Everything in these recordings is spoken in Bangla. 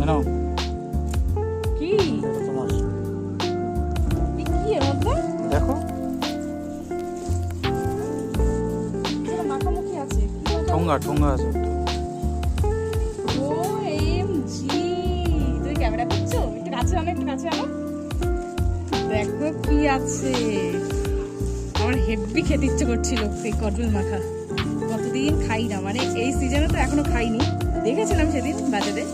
জানো কি তোমার কি এর মধ্যে দেখো মাখামাখি আছে ঠোঙ্গা ঠোঙ্গা আছে ও এম জি তুই ক্যামেরা করছো একটু কাছে আনো একটু কাছে আনো দেখো কি আছে আমার হেভি খেতে ইচ্ছে করছিল এই কটবেল মাখা কতদিন খাই না মানে এই সিজনে তো এখনো খাইনি দেখেছিলাম সেদিন বাজারে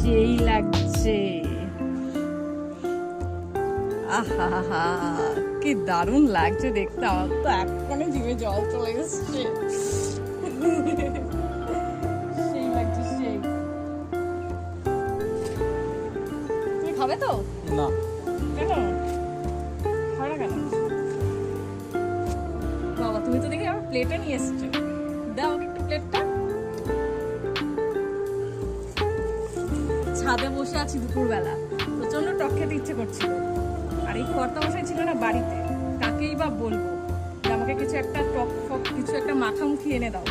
সেই লাগছে আহা কি দারুণ লাগছে দেখতে আমার তো এখনই জিভে জল চলে গেছে সেই লাগছে সেই তুমি খাবে তো না কেন খাবে না কেন বাবা তুমি তো দেখি আমার প্লেটে নিয়ে এসেছো দাও একটু প্লেটটা ছাদে বসে আছি দুপুরবেলা প্রচন্ড টক খেতে ইচ্ছে করছিল আর এই কর্তামশাই ছিল না বাড়িতে কাকেই বা বলবো যে আমাকে কিছু একটা টক ফক কিছু একটা মাখামুখি এনে দাও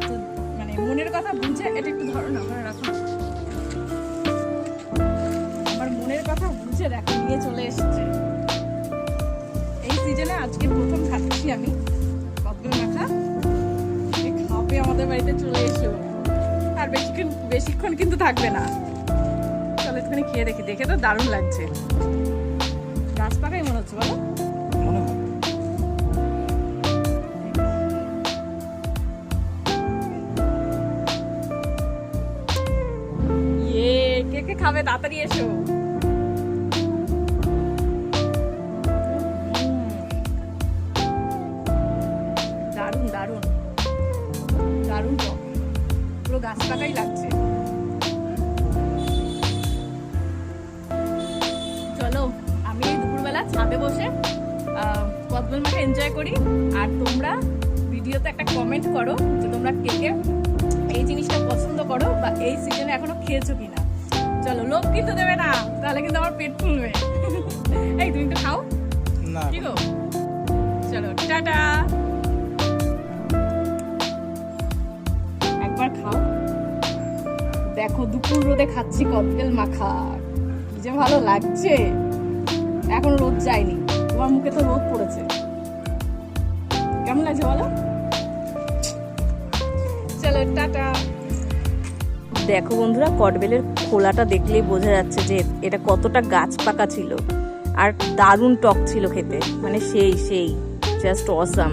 তো মানে মনের কথা বুঝে এটা একটু ধরো না ঘরে রাখো আমার মনের কথা বুঝে দেখো নিয়ে চলে এসেছে এই সিজনে আজকে প্রথম খাচ্ছি আমি কদবেল মাখা খাবে আমাদের বাড়িতে চলে এসো আর বেশিক্ষণ কিন্তু থাকবে না চলো একটুখানি খেয়ে দেখি দেখে তো দারুণ লাগছে গাছ পাকাই মনে হচ্ছে বলো মনে হয় ইয়ে কে কে খাবে তাড়াতাড়ি এসো দারুণ দারুণ দারুণ টক পুরো গাছ পাকাই লাগছে চলো আমি এই দুপুরবেলা ছাদে বসে কদবেল মাখা এনজয় করি আর তোমরা ভিডিওতে একটা কমেন্ট করো যে তোমরা কে কে এই জিনিসটা পছন্দ করো বা এই সিজনে এখনো খেয়েছো কিনা চলো লোভ কিন্তু দেবে না তাহলে কিন্তু আমার পেট ফুলবে এই তুমি একটু খাও না কি গো চলো টাটা একবার খাও দেখো দুপুর রোদে খাচ্ছি কদবেল মাখা কি যে ভালো লাগছে এখন রোদ যায়নি তোমার মুখে তো রোদ পড়েছে কেমন লাগছে বলো চলো টাটা দেখো বন্ধুরা কটবেলের খোলাটা দেখলেই বোঝা যাচ্ছে যে এটা কতটা গাছ পাকা ছিল আর দারুণ টক ছিল খেতে মানে সেই জাস্ট অসাম